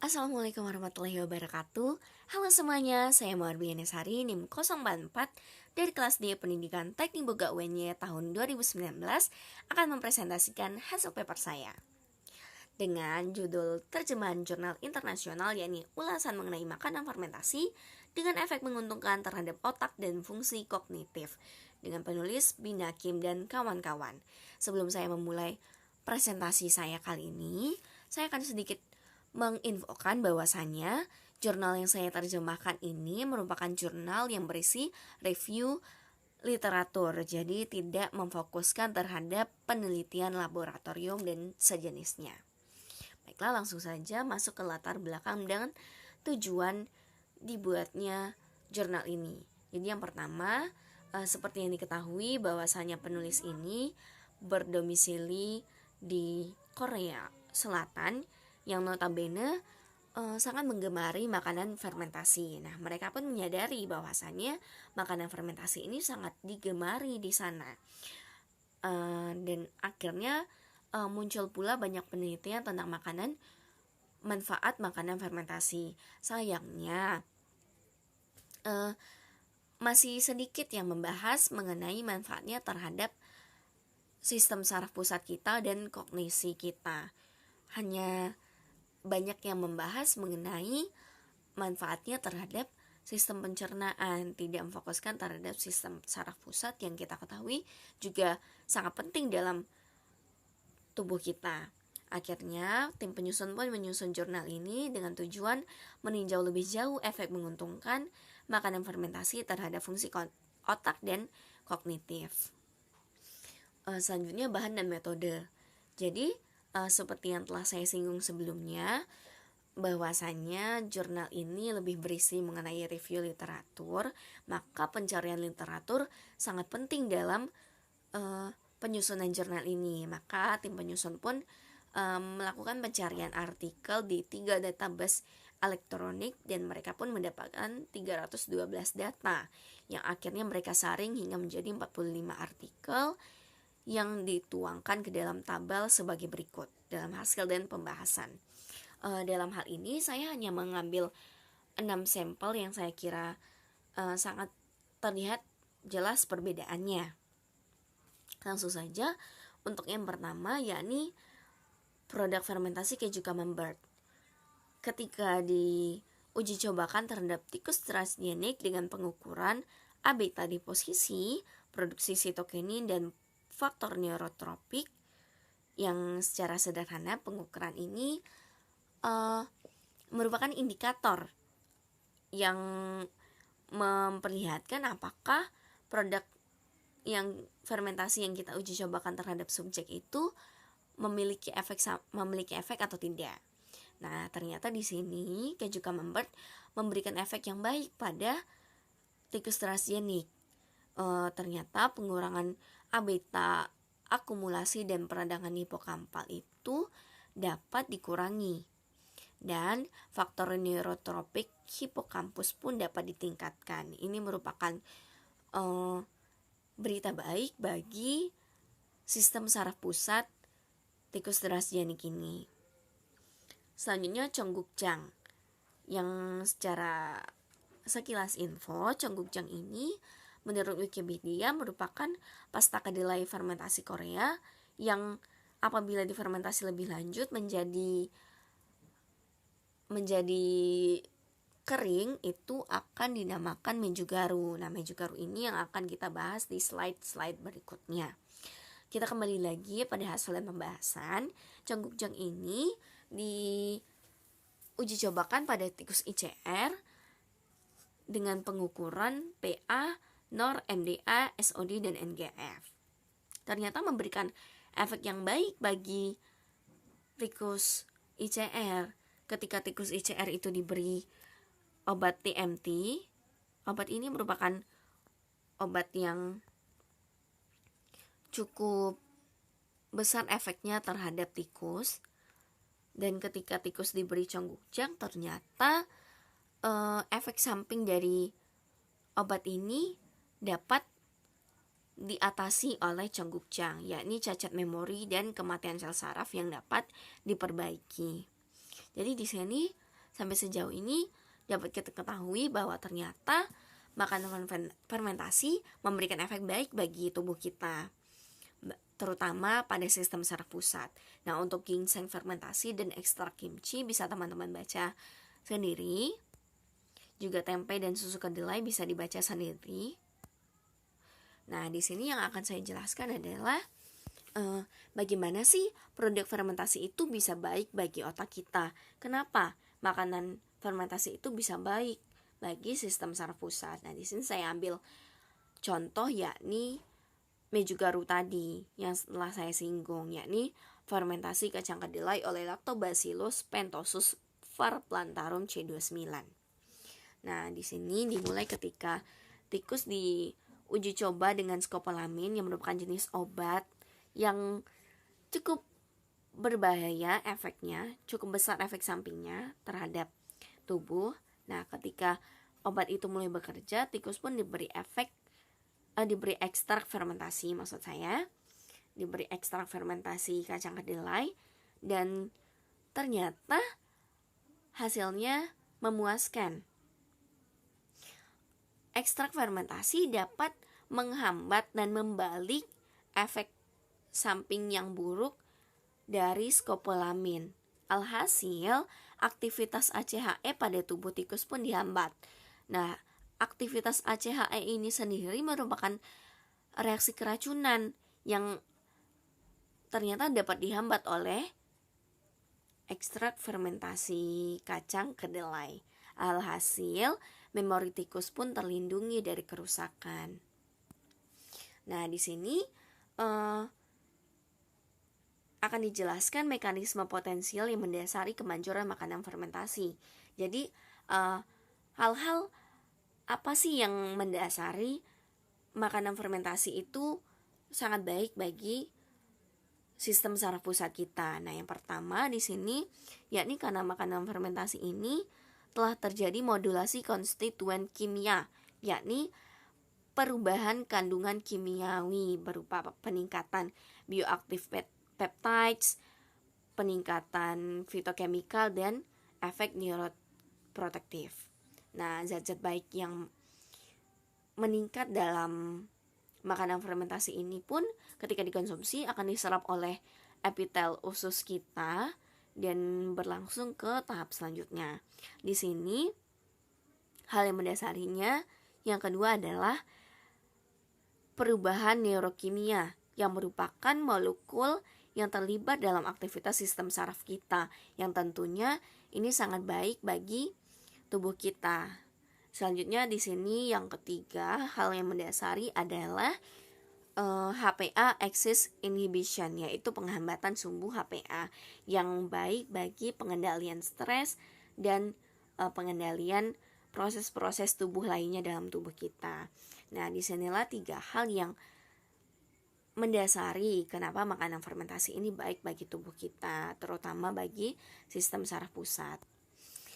Assalamualaikum warahmatullahi wabarakatuh. Halo semuanya, saya Mawar Sari NIM 044 dari kelas D Pendidikan Teknik Boga UNY tahun 2019 akan mempresentasikan hasil paper saya dengan judul terjemahan jurnal internasional, yakni ulasan mengenai makanan fermentasi dengan efek menguntungkan terhadap otak dan fungsi kognitif, dengan penulis Bina Kim dan kawan-kawan. Sebelum saya memulai presentasi saya kali ini, saya akan sedikit menginfokan bahwasannya jurnal yang saya terjemahkan ini merupakan jurnal yang berisi review literatur, jadi tidak memfokuskan terhadap penelitian laboratorium dan sejenisnya. Baiklah, langsung saja masuk ke latar belakang dan tujuan dibuatnya jurnal ini. Jadi yang pertama, seperti yang diketahui bahwasanya penulis ini berdomisili di Korea Selatan yang notabene sangat menggemari makanan fermentasi. Nah, mereka pun menyadari bahwasannya makanan fermentasi ini sangat digemari di sana. Dan akhirnya muncul pula banyak penelitian tentang manfaat makanan fermentasi. Sayangnya masih sedikit yang membahas mengenai manfaatnya terhadap sistem saraf pusat kita dan kognisi kita. Hanya banyak yang membahas mengenai manfaatnya terhadap sistem pencernaan, tidak memfokuskan terhadap sistem saraf pusat yang kita ketahui juga sangat penting dalam tubuh kita. Akhirnya, tim penyusun pun menyusun jurnal ini dengan tujuan meninjau lebih jauh efek menguntungkan makanan fermentasi terhadap fungsi otak dan kognitif. Selanjutnya, bahan dan metode. Jadi, seperti yang telah saya singgung sebelumnya, bahwasannya jurnal ini lebih berisi mengenai review literatur, maka pencarian literatur sangat penting dalam penyusunan jurnal ini. Maka tim penyusun pun melakukan pencarian artikel di 3 database elektronik dan mereka pun mendapatkan 312 data yang akhirnya mereka saring hingga menjadi 45 artikel yang dituangkan ke dalam tabel sebagai berikut dalam hasil dan pembahasan. Dalam hal ini saya hanya mengambil 6 sampel yang saya kira sangat terlihat jelas perbedaannya. Langsung saja untuk yang pertama, yakni produk fermentasi keju Camembert. Ketika diuji cobakan terhadap tikus transgenik dengan pengukuran A-beta deposisi, produksi sitokinin dan faktor neurotropik, yang secara sederhana pengukuran ini merupakan indikator yang memperlihatkan apakah produk yang fermentasi yang kita uji cobakan terhadap subjek itu memiliki efek atau tidak. Nah, ternyata di sini keju Camembert memberikan efek yang baik pada tikus transgenik. Ternyata pengurangan A-beta akumulasi dan peradangan hipokampal itu dapat dikurangi. Dan faktor neurotropik hipokampus pun dapat ditingkatkan. Ini merupakan berita baik bagi sistem saraf pusat tikus transgenik ini. Selanjutnya Cheonggukjang, yang secara sekilas info, Cheonggukjang ini menurut Wikipedia merupakan pasta kedelai fermentasi Korea yang apabila difermentasi lebih lanjut menjadi kering, itu akan dinamakan mejugaru. Nah, mejugaru ini yang akan kita bahas di slide berikutnya. Kita kembali lagi pada hasil dan pembahasan. Cheonggukjang ini diuji cobakan pada tikus ICR dengan pengukuran PA, NOR, MDA, SOD, dan NGF. Ternyata memberikan efek yang baik bagi tikus ICR. Ketika tikus ICR itu diberi obat TMT, obat ini merupakan obat yang cukup besar efeknya terhadap tikus. Dan ketika tikus diberi Cheonggukjang, ternyata efek samping dari obat ini dapat diatasi oleh Cheonggukjang, yakni cacat memori dan kematian sel saraf yang dapat diperbaiki. Jadi di sini Sampai sejauh ini dapat kita ketahui bahwa ternyata makanan fermentasi memberikan efek baik bagi tubuh kita, terutama pada sistem saraf pusat. Nah, untuk ginseng fermentasi dan ekstrak kimchi bisa teman-teman baca sendiri. Juga tempe dan susu kedelai bisa dibaca sendiri. Nah, di sini yang akan saya jelaskan adalah bagaimana sih produk fermentasi itu bisa baik bagi otak kita. Kenapa makanan fermentasi itu bisa baik bagi sistem saraf pusat. Nah, di sini saya ambil contoh yakni Mejugaru tadi yang setelah saya singgung, yakni fermentasi kacang kedelai oleh Lactobacillus pentosus verplantarum C29. Nah, di sini dimulai ketika tikus diuji coba dengan skopolamin yang merupakan jenis obat yang cukup berbahaya efeknya, cukup besar efek sampingnya terhadap tubuh. Nah, ketika obat itu mulai bekerja, tikus pun diberi ekstrak fermentasi, diberi ekstrak fermentasi kacang kedelai, dan ternyata hasilnya memuaskan. Ekstrak fermentasi dapat menghambat dan membalik efek samping yang buruk dari skopolamin. Alhasil, aktivitas ACHE pada tubuh tikus pun dihambat. Nah, aktivitas ACHE ini sendiri merupakan reaksi keracunan yang ternyata dapat dihambat oleh ekstrak fermentasi kacang kedelai. Alhasil, memori tikus pun terlindungi dari kerusakan. Nah, di sini akan dijelaskan mekanisme potensial yang mendasari kemanjuran makanan fermentasi. Jadi, hal-hal apa sih yang mendasari makanan fermentasi itu sangat baik bagi sistem saraf pusat kita. Nah, yang pertama di sini yakni karena makanan fermentasi ini telah terjadi modulasi konstituen kimia, yakni perubahan kandungan kimiawi berupa peningkatan bioaktif peptides, peningkatan fitokemikal, dan efek neuroprotektif. Nah, zat-zat baik yang meningkat dalam makanan fermentasi ini pun ketika dikonsumsi akan diserap oleh epitel usus kita dan berlangsung ke tahap selanjutnya. Di sini hal yang mendasarinya yang kedua adalah perubahan neurokimia yang merupakan molekul yang terlibat dalam aktivitas sistem saraf kita, yang tentunya ini sangat baik bagi tubuh kita. Selanjutnya di sini yang ketiga hal yang mendasari adalah HPA axis inhibition, yaitu penghambatan sumbu HPA yang baik bagi pengendalian stres dan pengendalian proses-proses tubuh lainnya dalam tubuh kita. Nah, disinilah tiga hal yang mendasari kenapa makanan fermentasi ini baik bagi tubuh kita, terutama bagi sistem saraf pusat.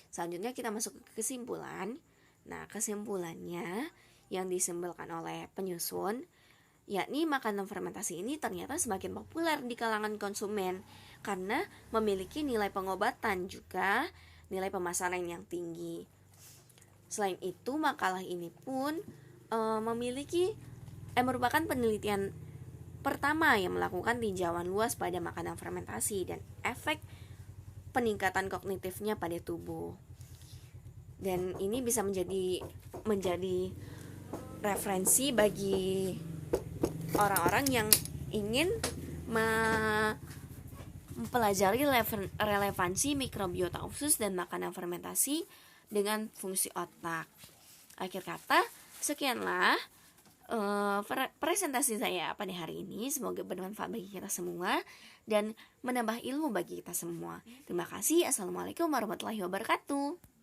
Selanjutnya kita masuk ke kesimpulan. Nah, kesimpulannya yang disimpulkan oleh penyusun yakni makanan fermentasi ini ternyata semakin populer di kalangan konsumen karena memiliki nilai pengobatan juga nilai pemasaran yang tinggi. Selain itu, makalah ini pun merupakan penelitian pertama yang melakukan tinjauan luas pada makanan fermentasi dan efek peningkatan kognitifnya pada tubuh. Dan ini bisa menjadi referensi bagi orang-orang yang ingin mempelajari relevansi mikrobiota usus dan makanan fermentasi dengan fungsi otak. Akhir kata, sekianlah presentasi saya pada hari ini. Semoga bermanfaat bagi kita semua dan menambah ilmu bagi kita semua. Terima kasih. Assalamualaikum warahmatullahi wabarakatuh.